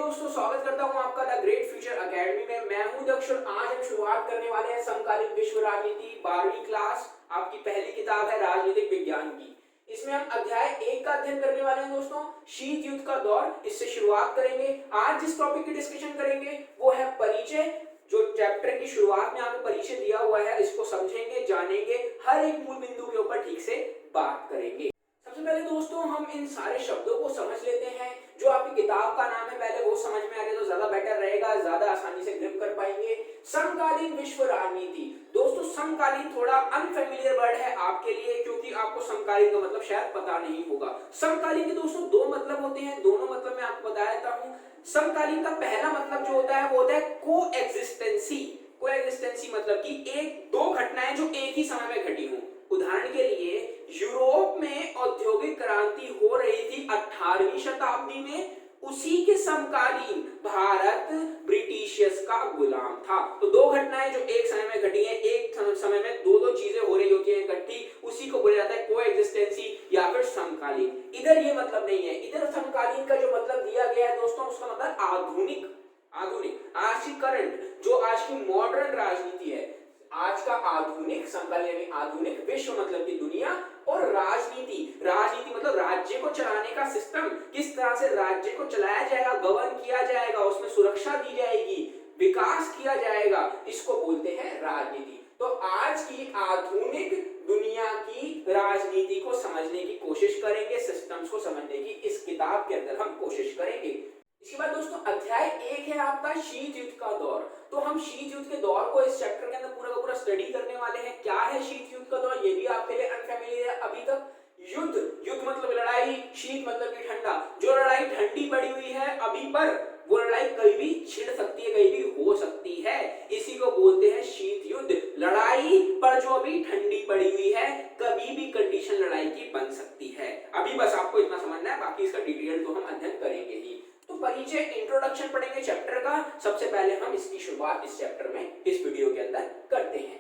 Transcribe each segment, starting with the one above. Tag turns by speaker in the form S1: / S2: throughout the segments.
S1: दोस्तों, स्वागत करता हूं आपका द ग्रेट फ्यूचर एकेडमी में। मैं हूं दक्ष और आज हम शुरुआत करने वाले हैं समकालीन विश्व राजनीति 12वीं क्लास। आपकी पहली किताब है राजनीतिक विज्ञान की। इसमें हम अध्याय 1 का अध्ययन करने वाले हैं दोस्तों, शीत युद्ध का दौर। इससे शुरुआत करेंगे। आज जिस टॉपिक की डिस्कशन करेंगे वो है परिचय। जो चैप्टर की शुरुआत में आपको परिचय दिया हुआ है, इसको समझेंगे, जानेंगे, हर एक मूल बिंदु के ऊपर ठीक से बात करेंगे। सबसे पहले दोस्तों हम इन सारे शब्दों को समझ लेते हैं। जो आपकी किताब का नाम है पहले वो समझ में आ जाए तो ज्यादा बेटर रहेगा, ज्यादा आसानी से ग्रिप कर पाएंगे। समकालीन विश्व राजनीति। दोस्तों समकालीन थोड़ा अनफेमिलियर वर्ड है आपके लिए, क्योंकि आपको समकालीन का मतलब शायद पता नहीं होगा। समकालीन के दोस्तों दो मतलब होते हैं, दोनों मतलब मैं आपको बता देता हूं। समकालीन का पहला मतलब जो होता है वो होता है कोएग्जिस्टेंसी। कोएग्जिस्टेंसी मतलब कि एक दो घटनाएं जो एक ही समय में घटी हों। उदाहरण के लिए यूरोप में औद्योगिक क्रांति हो रही थी 18वीं शताब्दी में, उसी के समकालीन भारत ब्रिटिशियर्स का गुलाम था। तो दो घटनाएं जो एक समय में घटी हैं, एक समय में दो दो चीजें हो रही होती हैं इकट्ठी, उसी को बोला जाता है कोएग्जिस्टेंसी या फिर समकालीन। इधर ये मतलब नहीं है। इधर समकालीन का जो मतलब दिया गया है दोस्तों, उसका मतलब आधुनिक। आधुनिक आज की करंट, जो आज की मॉडर्न राजनीति है, आज का आधुनिक समकालीन यानी आधुनिक विश्व मतलब की दुनिया, और राजनीति। राजनीति मतलब राज्य को चलाने का सिस्टम, किस तरह से राज्य को चलाया जाएगा, गवर्न किया जाएगा, उसमें सुरक्षा दी जाएगी, विकास किया जाएगा, इसको बोलते हैं राजनीति। तो आज की आधुनिक दुनिया की राजनीति को समझने की कोशिश करेंगे, सिस्टम्स को समझने की इस किताब के अंदर हम कोशिश करेंगे। इसके बाद दोस्तों अध्याय 1 है आपका शीत युद्ध का दौर। तो हम शीत युद्ध के दौर को इस चैप्टर के अंदर पूरा का पूरा स्टडी करने वाले हैं। क्या है शीत युद्ध का दौर, ये भी आपके लिए अनफेमिलियर है अभी तक। युद्ध, युद्ध मतलब लड़ाई, शीत मतलब कि ठंडा। जो लड़ाई ठंडी पड़ी हुई है अभी पर, वो लड़ाई कभी भी छिड़ सकती है, कहीं भी हो सकती है, इसी को बोलते हैं शीत युद्ध। लड़ाई पर जो अभी ठंडी पड़ी हुई है, कभी भी कंडीशन लड़ाई की बन सकती है। अभी बस आपको इतना समझना है, बाकी इसका डिटेल तो हम अध्ययन करेंगे ही। तो परिचय, इंट्रोडक्शन पढ़ेंगे चैप्टर का। सबसे पहले हम इसकी शुरुआत इस चैप्टर में, इस वीडियो के अंदर करते हैं।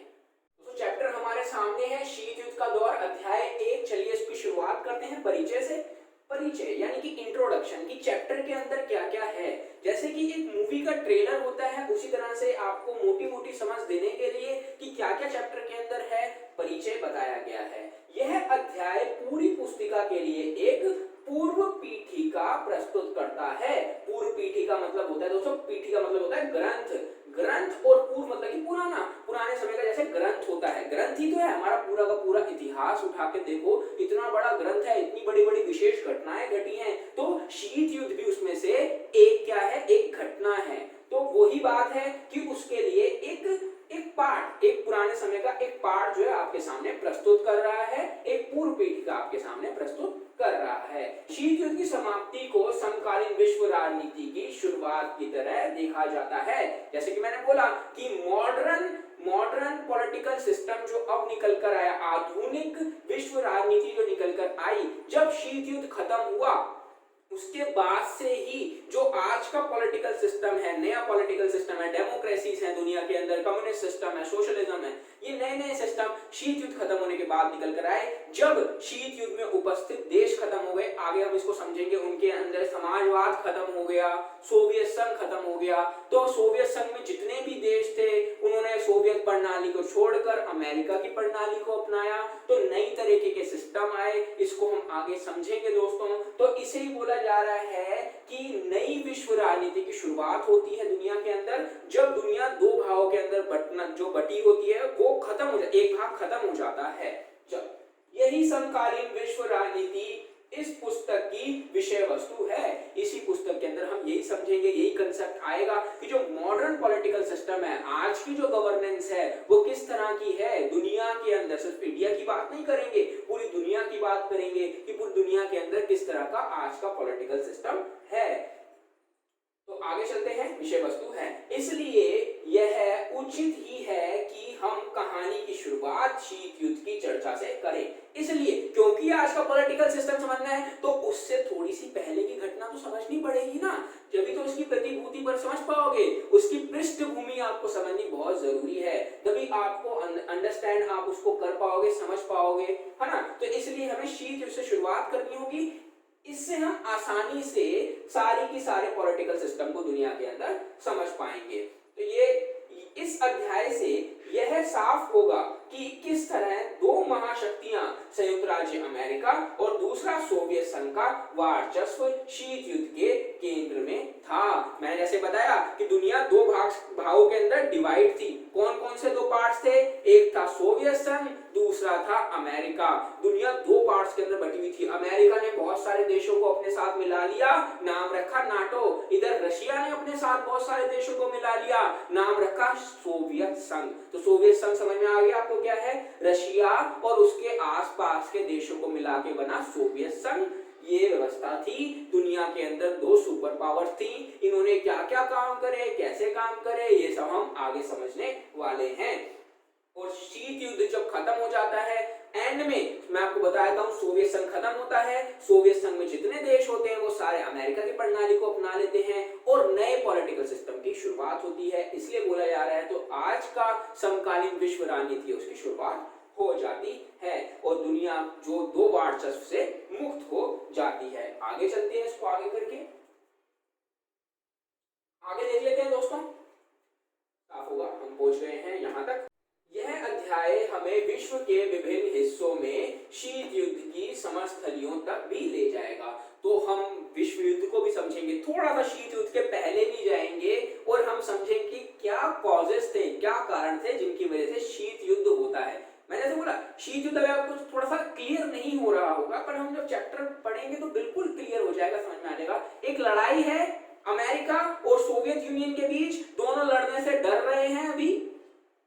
S1: तो चैप्टर हमारे सामने है शीत युद्ध का दौर, अध्याय 1। चलिए इसकी शुरुआत करते हैं परिचय से। परिचय यानी कि इंट्रोडक्शन, की चैप्टर के अंदर क्या क्या है। जैसे कि एक मूवी का ट्रेलर होता है, उसी तरह से आपको मोटी मोटी समझ देने के लिए कि क्या क्या चैप्टर के अंदर है, परिचय बताया गया है। यह अध्याय पूरी पुस्तिका के लिए एक पूर्व पीठिका प्रस्तुत करता है। पूर्व पीठिका मतलब होता है दोस्तों, पीठिका मतलब होता है ग्रंथ। ग्रंथ और पूर्व मतलब कि पुराना, पुराने समय का जैसे ग्रंथ होता है। ग्रंथ ही तो है हमारा पूरा का पूरा इतिहास। उठा के देखो, इतना बड़ा ग्रंथ है, इतनी बड़ी बड़ी विशेष घटनाएं घटी हैं। तो शीत युद्ध भी उसमें से एक क्या है, एक घटना है। तो वही बात है कि उसके लिए एक पार्ट, एक पुराने समय का एक पार्ट जो है आपके सामने प्रस्तुत कर रहा है, एक पूर्व पीठिका आपके सामने प्रस्तुत कर रहा है। शीत युद्ध की समाप्ति को समकालीन विश्व राजनीति की शुरुआत की तरह देखा जाता है। जैसे कि मैंने बोला कि मॉडर्न पॉलिटिकल सिस्टम जो अब निकल कर आया, आधुनिक विश्व राजनीति जो निकल कर आई, जब शीत युद्ध खत्म हुआ उसके बाद से ही जो आज का पॉलिटिकल सिस्टम है, नया पॉलिटिकल सिस्टम है, डेमोक्रेसीज है दुनिया के अंदर, कम्युनिस्ट सिस्टम है, सोशलिज्म है, ये नए नए सिस्टम शीत युद्ध खत्म होने के बाद निकल कर आए। जब शीत युद्ध में उपस्थित देश खत्म हो गए, आगे हम इसको समझेंगे, उनके अंदर समाजवाद खत्म हो गया, सोवियत संघ खत्म हो गया। तो सोवियत संघ में जितने भी देश थे उन्होंने सोवियत प्रणाली को छोड़कर अमेरिका की प्रणाली को अपनाया। तो नई तरीके के सिस्टम आए, इसको हम आगे समझेंगे दोस्तों। तो इसे ही बोला जा रहा है कि नई विश्व राजनीति की शुरुआत होती है दुनिया के अंदर, जब दुनिया दो भागों के अंदर बटी होती है, वो खत्म हो जाती है, एक भाग खत्म हो जाता है। जब यही समकालीन विश्व राजनीति इस पुस्तक की विषय वस्तु है। इसी पुस्तक के अंदर हम यही समझेंगे, यही कंसेप्ट आएगा कि जो मॉडर्न पॉलिटिकल सिस्टम है, आज की जो गवर्नेंस है, वो किस तरह की है दुनिया के अंदर। सिर्फ इंडिया की बात नहीं करेंगे, पूरी दुनिया की बात करेंगे कि पूरी दुनिया के अंदर किस तरह का आज का पॉलिटिकल सिस्टम है। तो आगे चलते हैं, विषय वस्तु है। इसलिए यह उचित ही है कि हम कहानी की शुरुआत शीत युद्ध की चर्चा से करें। इसलिए क्योंकि आज का पॉलिटिकल सिस्टम समझना है तो उससे थोड़ी सी पहले की घटना तो समझनी पड़ेगी ना, जब तो उसकी प्रतिभूति पर समझ पाओगे, उसकी पृष्ठभूमि आपको समझनी बहुत जरूरी है, तभी आपको अंडरस्टैंड आप उसको कर पाओगे, समझ पाओगे, है ना। तो इसलिए हमें शीत युद्ध से शुरुआत करनी होगी। इससे हम आसानी से सारी की सारे पॉलिटिकल सिस्टम को दुनिया के अंदर समझ पाएंगे। तो ये इस अध्याय से यह साफ होगा कि किस तरह दो महाशक्तियां संयुक्त राज्य अमेरिका और दूसरा सोवियत संघ का वर्चस्व शीत युद्ध के केंद्र में था। मैंने जैसे बताया कि दुनिया दो भागों के अंदर डिवाइड थी। कौन कौन से दो पार्ट्स थे? एक था सोवियत संघ, दूसरा था अमेरिका। दुनिया दो पार्ट्स के अंदर बटी हुई थी। अमेरिका ने बहुत सारे देशों को अपने साथ मिला लिया, नाम रखा नाटो। इधर रशिया ने अपने साथ बहुत सारे देशों को मिला लिया, नाम रखा सोवियत संघ। तो सोवियत संघ समझ में आ गया आपको क्या है? रशिया और उसके आसपास के देशों को मिला के बना सोवियत संघ। ये व्यवस्था थी। दुनिया के अंदर दो सुपर पावर थी। इन्होंने क्या क्या काम करे, कैसे काम करे, ये सब हम आगे समझने वाले हैं। और शीत युद्ध जब खत्म हो जाता है, एंड में मैं आपको बताया था सोवियत संघ खत्म होता है। सोवियत संघ में जितने देश होते हैं वो सारे अमेरिका की प्रणाली को अपना लेते हैं और नए पॉलिटिकल सिस्टम की शुरुआत होती है। इसलिए बोला जा रहा है तो आज का समकालीन विश्व राजनीति है उसकी शुरुआत हो जाती है और दुनिया जो दो वर्चस्व से मुक्त हो जाती है। आगे चलते हैं, इसको आगे करके आगे देख लेते हैं दोस्तों। साफ होगा, हम पहुंच गए हैं यहां तक। यह अध्याय हमें विश्व के विभिन्न हिस्सों में शीत युद्ध की समरस्थलियों तक भी ले जाएगा। तो हम विश्व युद्ध को भी समझेंगे, थोड़ा सा शीत युद्ध के पहले भी जाएंगे और हम समझेंगे कि क्या कॉजेस थे, क्या कारण थे जिनकी वजह से शीत युद्ध होता है। मैंने जैसे बोला शीत युद्ध आपको थोड़ा सा क्लियर नहीं हो रहा होगा, पर हम जब चैप्टर पढ़ेंगे तो बिल्कुल क्लियर हो जाएगा, समझ में आ जाएगा। एक लड़ाई है अमेरिका और सोवियत यूनियन के बीच, दोनों लड़ने से डर रहे हैं। अभी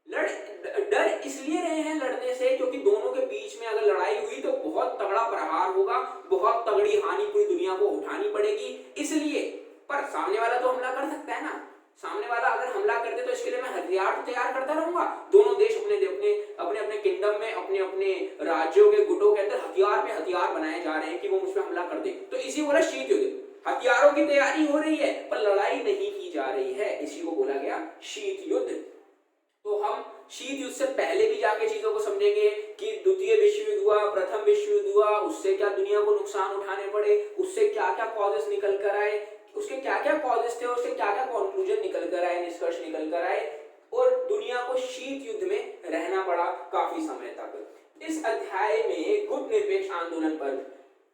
S1: डर इसलिए रहे हैं लड़ने से क्योंकि दोनों के बीच में अगर लड़ाई हुई तो बहुत तगड़ा प्रहार होगा, बहुत तगड़ी हानि पूरी दुनिया को उठानी पड़ेगी, इसलिए। पर सामने वाला तो हमला कर सकता है ना। सामने वाला अगर हमला करते तो इसके लिए मैं हथियार तैयार करता रहूंगा। दोनों देश अपने अपने किंगडम में, अपने अपने राज्यों के गुटों के अंदर हथियार पे हथियार बनाए जा रहे हैं कि वो मुझ पर हमला कर दे। तो इसी बोला शीत युद्ध, हथियारों की तैयारी हो रही है पर लड़ाई नहीं की जा रही है, इसी को बोला गया शीत युद्ध। तो हम शीत युद्ध से पहले भी जाके चीजों को समझेंगे कि द्वितीय विश्व युद्ध हुआ, प्रथम विश्व युद्ध हुआ, उससे क्या दुनिया को नुकसान उठाने पड़े, उससे क्या क्या कॉजेस निकल कर आए, उसके क्या क्या कॉजेस थे, उससे क्या क्या कंक्लूजन निकल कर आए, निष्कर्ष निकल कर आए, और दुनिया को शीत युद्ध में रहना पड़ा काफी समय तक। इस अध्याय में गुट निरपेक्ष आंदोलन पर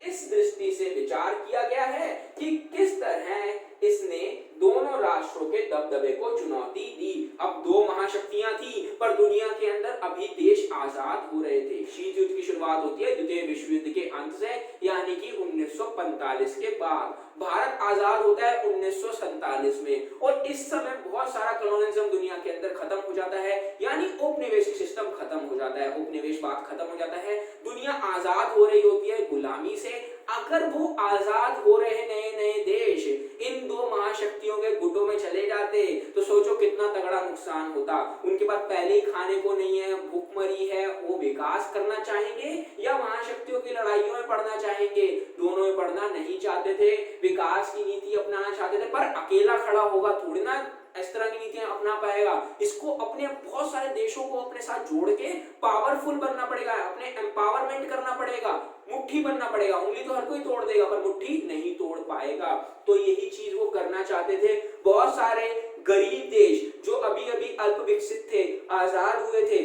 S1: इस दृष्टि से विचार किया गया है कि किस तरह इसने दोनों राष्ट्रों के दबदबे को चुनौती दी। अब दो महाशक्तियां थी पर दुनिया के अंदर अभी देश आजाद हो रहे थे। शीत युद्ध की शुरुआत होती है द्वितीय विश्व युद्ध के अंत से, यानी कि 1945 के बाद। भारत आजाद होता है 1947 में और इस समय बहुत सारा कॉलोनियलिज्म दुनिया के अंदर खत्म हो जाता है, यानी औपनिवेशिक सिस्टम खत्म हो जाता है, उपनिवेशवाद खत्म हो जाता है। दुनिया आजाद हो रही होती है गुलामी से। अगर वो आजाद हो रहे नए नए देश इन दो महाशक्तियों के गुटों में चले जाते तो सोचो कितना तगड़ा नुकसान होता। उनके पास पहले ही खाने को नहीं है, भूखमरी है, वो विकास करना चाहेंगे या महाशक्तियों की लड़ाइयों में पड़ना चाहेंगे? दोनों में पड़ना नहीं चाहते थे, विकास की नीति अपनाना चाहते थे, पर अकेला खड़ा होगा थोड़ी ना इस तरह की नीतियां अपना पाएगा। इसको अपने बहुत सारे देशों को अपने साथ जोड़ के पावरफुल बनना पड़ेगा, अपने एम्पावरमेंट करना पड़ेगा, मुट्ठी बनना पड़ेगा। उंगली तो हर कोई तोड़ देगा पर मुट्ठी नहीं तोड़ पाएगा। तो यही चीज वो करना चाहते थे। बहुत सारे गरीब देश जो अभी अभी अल्प विकसित थे, आजाद हुए थे,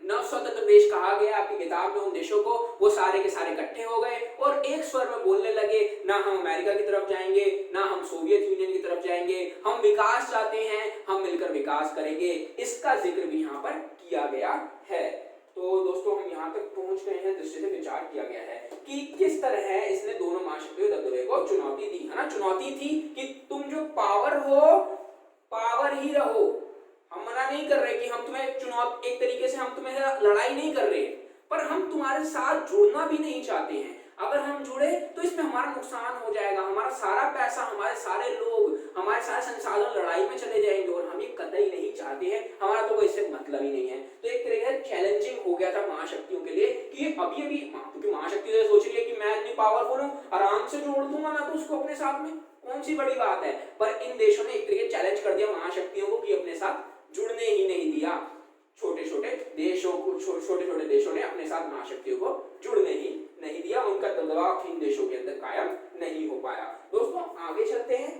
S1: नवस्वतंत्र देश कहा गया आपकी किताब में उन देशों को, वो सारे के सारे इकट्ठे हो गए और एक स्वर में बोलने लगे, ना हम अमेरिका की तरफ जाएंगे, ना हम सोवियत यूनियन की तरफ जाएंगे, हम विकास चाहते हैं, हम मिलकर विकास करेंगे। इसका जिक्र भी यहाँ पर किया गया है। तो दोस्तों हम यहाँ तक पहुंच गए हैं, दृष्टि से विचार किया गया है कि किस तरह इसने दोनों महाशक्तियों दबदबे को चुनौती दी, है ना। चुनौती थी कि तुम जो पावर हो, पावर ही रहो। हम मना नहीं कर रहे कि हम तुम्हें चुनौती, एक तरीके से हम तुम्हें लड़ाई नहीं कर रहे, पर हम तुम्हारे साथ जुड़ना भी नहीं चाहते हैं। अगर हम जुड़े तो इसमें हमारा नुकसान हो जाएगा, हमारा सारा पैसा, हमारे सारे लोग, हमारे सारे संसाधन लड़ाई में चले जाएंगे और हम ये कतई नहीं चाहते हैं, हमारा तो कोई इससे मतलब ही नहीं है। तो एक तरीके से चैलेंजिंग हो गया था महाशक्तियों के लिए कि ये अभी अभी, क्योंकि महाशक्ति तो सोच रही है कि मैं इतनी पावरफुल हूँ, आराम से जोड़ दूंगा मैं तो उसको अपने साथ में, कौन सी बड़ी बात है। पर इन देशों ने एक तरीके चैलेंज कर दिया महाशक्तियों को कि अपने साथ जुड़ने ही नहीं दिया। छोटे छोटे देशों ने अपने साथ महाशक्तियों को जुड़ने ही नहीं दिया, उनका दबदबा इन देशों के अंदर कायम नहीं हो पाया। दोस्तों आगे चलते हैं।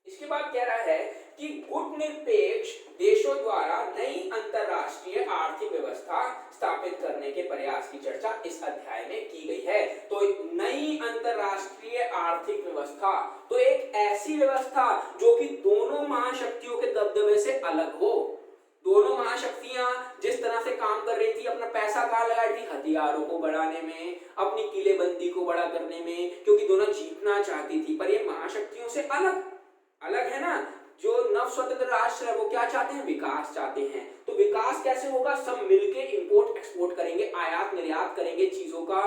S1: इसके बाद कह रहा है कि गुटनिरपेक्ष देशों द्वारा नई अंतरराष्ट्रीय आर्थिक व्यवस्था स्थापित करने के प्रयास की चर्चा इस अध्याय में की गई है। तो नई अंतरराष्ट्रीय आर्थिक व्यवस्था, तो एक ऐसी व्यवस्था जो कि दोनों महाशक्तियों के दबदबे से अलग हो। दोनों महाशक्तियां जिस तरह से काम कर रही थी, अपना पैसा कहां लगा रही थी, हथियारों को बढ़ाने में, अपनी किलेबंदी को बड़ा करने में, क्योंकि दोनों जीतना चाहती थी। पर ये महाशक्तियों से अलग अलग है ना। जो नव स्वतंत्र राष्ट्र है वो क्या चाहते हैं, विकास चाहते हैं। तो विकास कैसे होगा, सब मिलके इंपोर्ट एक्सपोर्ट करेंगे, आयात निर्यात करेंगे चीजों का,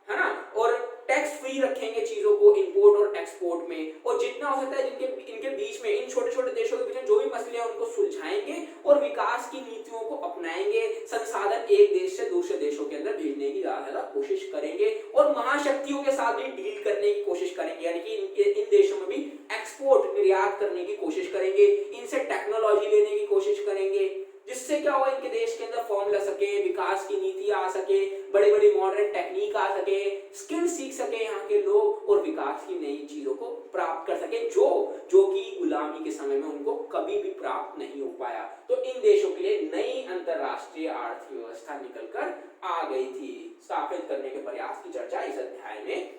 S1: है ना, और टैक्स फ्री रखेंगे चीजों को इंपोर्ट और एक्सपोर्ट में। और जितना हो सकता है इनके बीच में, इन छोटे छोटे देशों के बीच में जो भी मसले हैं उनको सुलझाएंगे और विकास की नीतियों को अपनाएंगे। संसाधन एक देश से दूसरे देशों के अंदर भेजने की ज्यादा कोशिश करेंगे और महाशक्तियों के साथ भी डील करने की कोशिश करेंगे, यानी कि इन देशों में भी एक्सपोर्ट निर्यात करने की कोशिश करेंगे, इनसे टेक्नोलॉजी लेने की कोशिश करेंगे, जिससे क्या होगा, इनके देश के अंदर फॉर्म ला सके, विकास की नीति आ सके, बड़े बड़े मॉडर्न टेक्निक आ सके, स्किल सीख सके यहाँ के लोग और विकास की नई चीजों को प्राप्त कर सके, जो कि गुलामी के समय में उनको कभी भी प्राप्त नहीं हो पाया। तो इन देशों के लिए नई अंतरराष्ट्रीय आर्थिक व्यवस्था निकलकर आ गई थी। स्थापित करने के प्रयास की चर्चा इस अध्याय में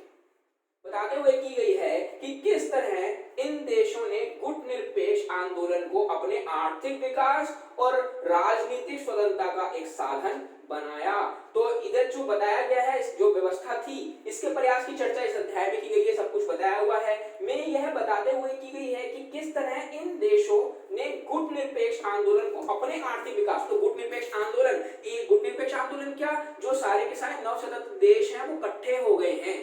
S1: बताते हुए की गई है कि किस तरह इन देशों ने गुटनिरपेक्ष आंदोलन को अपने आर्थिक विकास और राजनीतिक स्वतंत्रता का एक साधन बनाया। तो इधर जो बताया गया है, जो व्यवस्था थी, इसके प्रयास की चर्चा इस अध्याय में की गई है, सब कुछ बताया हुआ है। मैं यह बताते हुए की गई है कि किस तरह इन देशों ने गुटनिरपेक्ष आंदोलन को अपने आर्थिक विकास, तो गुटनिरपेक्ष आंदोलन, ये गुटनिरपेक्ष आंदोलन क्या, जो सारे के सारे नवस्वतंत्र देश हैं वो इकट्ठे हो गए हैं,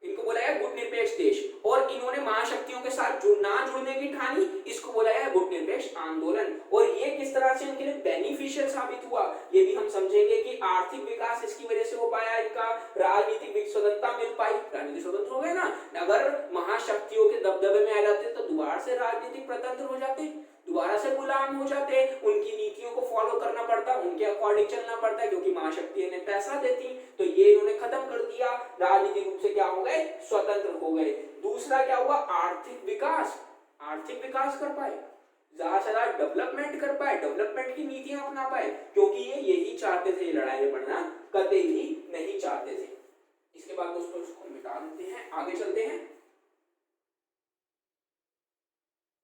S1: इनको बोला है गुटनिरपेक्ष देश, और इन्होंने महाशक्तियों के साथ जुड़ने की ठानी, इसको बोला है गुटनिरपेक्ष आंदोलन। और ये किस तरह से उनके लिए बेनिफिशियल साबित हुआ, ये भी हम समझेंगे कि आर्थिक विकास इसकी वजह से हो पाया, इनका राजनीतिक स्वतंत्रता मिल पाई, राजनीतिक स्वतंत्र हो गए ना। अगर महाशक्तियों के दबदबे में आ जाते तो दोबारा से राजनीतिक प्रतंत्र हो जाते, दोबारा से गुलाम हो जाते, उनकी नीतियों को फॉलो करना पड़ता, उनके अकॉर्डिंग चलना पड़ता, क्योंकि महाशक्तियां ने पैसा देती। तो ये इन्होंने खत्म कर दिया, राजनीतिक रूप से क्या हो गए, स्वतंत्र हो गए। दूसरा क्या हुआ, आर्थिक विकास, आर्थिक विकास कर पाए, ज्यादा से ज्यादा डेवलपमेंट कर पाए, डेवलपमेंट की नीतियां अपना पाए, क्योंकि ये यही चाहते थे, लड़ाई में पड़ना कतई भी नहीं चाहते थे। इसके बाद दोस्तों इसको मिटा देते हैं, आगे चलते हैं।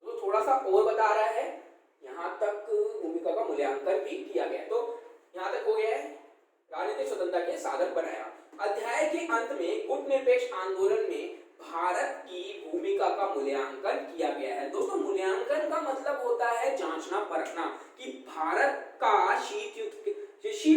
S1: तो थोड़ा सा और बता रहा है, यहां तक भूमिका का मूल्यांकन भी किया गया। तो यहां तक हो गया है, राजनीतिक स्वतंत्रता के साधन बनाया। अध्याय के अंत में गुटनिरपेक्ष आंदोलन में भारत की भूमिका का मूल्यांकन किया गया है। दोस्तों मूल्यांकन का मतलब होता है जांचना परखना कि भारत का शीत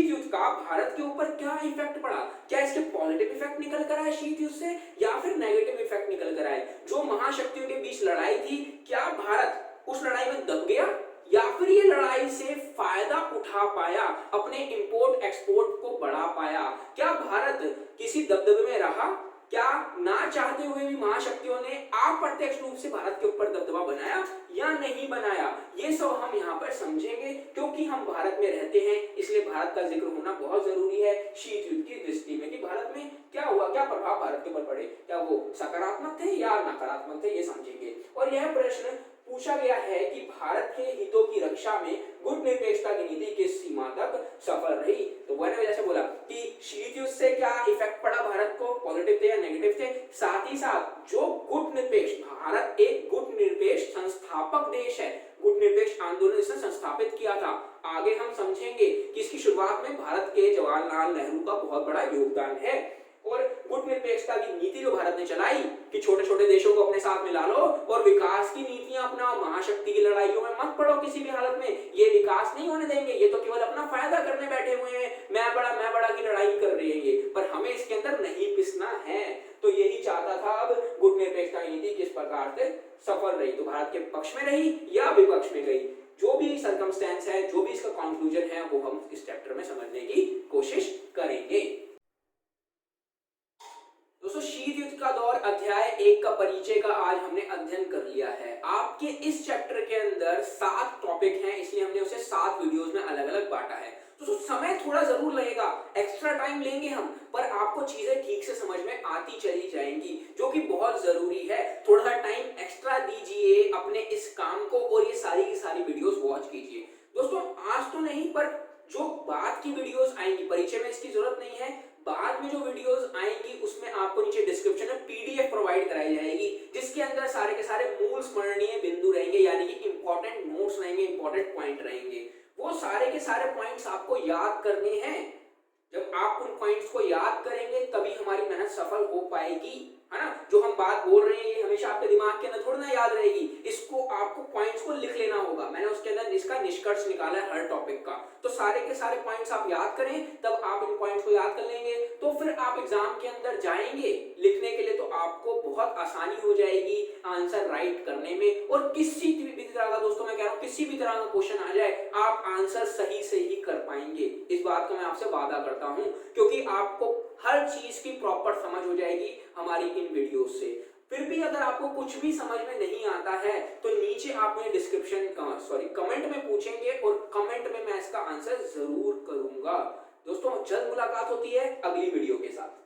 S1: युद्ध का भारत के ऊपर क्या इफेक्ट पड़ा, क्या इसके पॉजिटिव इफेक्ट निकल कर आए शीत युद्ध से, या फिर नेगेटिव इफेक्ट निकल कर आए। जो महाशक्तियों के बीच लड़ाई थी, क्या भारत उस लड़ाई में दब गया, या फिर ये लड़ाई से फायदा उठा पाया, अपने इंपोर्ट एक्सपोर्ट को बढ़ा पाया। क्या भारत किसी दबदबे में रहा, क्या ना चाहते हुए भी महाशक्तियों ने अप्रत्यक्ष रूप से भारत के ऊपर दबदबा बनाया या नहीं बनाया, ये सब हम यहाँ पर समझेंगे। क्योंकि हम भारत में रहते हैं, इसलिए भारत का जिक्र होना बहुत जरूरी है शीत युद्ध की दृष्टि में, कि भारत में क्या हुआ, क्या प्रभाव भारत के ऊपर पड़े, क्या वो सकारात्मक थे या नकारात्मक थे, ये समझेंगे। और यह प्रश्न पूछा गया है कि भारत के हितों की रक्षा में गुटनिरपेक्षता की नीति किस सीमा तक सफल रही। तो मैंने जैसे बोला कि शीत युद्ध से क्या इफेक्ट पड़ा भारत को, पॉजिटिव थे या नेगेटिव थे। साथ ही साथ जो गुटनिरपेक्ष, भारत एक गुटनिरपेक्ष संस्थापक देश है, गुटनिरपेक्ष आंदोलन इसने संस्थापित किया था। आगे हम समझेंगे कि इसकी शुरुआत में भारत के जवाहरलाल नेहरू का बहुत बड़ा योगदान है। और गुटनिरपेक्षता की नीति जो भारत ने चलाई कि छोटे छोटे देशों को अपने साथ मिला लो और विकास की नीतियां अपनाओ, महाशक्ति की लड़ाइयों में मत पड़ो किसी भी हालत में, ये विकास नहीं होने देंगे, ये तो केवल अपना फायदा करने बैठे हुए हैं, मैं बड़ा की लड़ाई कर रही है ये, पर हमें इसके अंदर नहीं पिसना है। तो यही चाहता था। अब गुटनिरपेक्षता की नीति किस प्रकार से सफल रही, तो भारत के पक्ष में रही या विपक्ष में गई, जो भी सर्कमस्टेंस है, जो भी इसका कंक्लूजन है, वो हम इस चैप्टर में समझने की कोशिश करेंगे। दोस्तों शीत युद्ध का दौर अध्याय 1 का परिचय का आज हमने अध्ययन कर लिया है। आपके इस चैप्टर के अंदर अंदर 7 टॉपिक हैं, इसलिए हमने उसे 7 वीडियोस में अलग अलग बांटा है। तो समय थोड़ा जरूर लगेगा, एक्स्ट्रा टाइम लेंगे हम, पर आपको चीजें ठीक से समझ में आती चली जाएंगी, जो कि बहुत जरूरी है। थोड़ा सा टाइम एक्स्ट्रा दीजिए अपने इस काम को और ये सारी की सारी वीडियोस वॉच कीजिए। दोस्तों आज तो नहीं, पर जो बाद की वीडियोस आएंगी, परिचय में इसकी जरूरत नहीं है, बाद में जो वीडियोस आएंगी उसमें आपको नीचे डिस्क्रिप्शन में पीडीएफ प्रोवाइड कराई जाएगी, जिसके अंदर सारे के सारे मूल स्मरणीय बिंदु रहेंगे, यानी कि इंपॉर्टेंट नोट्स रहेंगे, इंपॉर्टेंट पॉइंट रहेंगे। वो सारे के सारे पॉइंट्स आपको याद करने हैं। जब आप उन पॉइंट्स को याद करेंगे तभी हमारी मेहनत सफल हो पाएगी, है ना। जो हम बात बोल रहे हैं ये हमेशा आपके दिमाग के अंदर थोड़ी ना याद रहेगी, इसको आपको पॉइंट्स को लिख लेना होगा। मैंने उसके अंदर इसका निष्कर्ष निकाला है हर टॉपिक का, तो सारे के सारे पॉइंट्स आप याद करें, तब आप इन पॉइंट्स को याद कर लेंगे, तो फिर आप एग्जाम के अंदर जाएंगे लिखने के लिए, तो आपको बहुत आसानी हो जाएगी आंसर राइट करने में। और किसी भी तरह का, दोस्तों मैं कह रहा हूं, किसी भी तरह का क्वेश्चन आ जाए आप आंसर सही से ही कर पाएंगे, इस बात का मैं आपसे वादा करता हूं, क्योंकि आपको हर चीज की प्रॉपर समझ हो जाएगी हमारी इन वीडियो से। फिर भी अगर आपको कुछ भी समझ में नहीं आता है तो नीचे आप मुझे कमेंट में पूछेंगे, और कमेंट में मैं इसका आंसर जरूर करूंगा। दोस्तों जल्द मुलाकात होती है अगली वीडियो के साथ।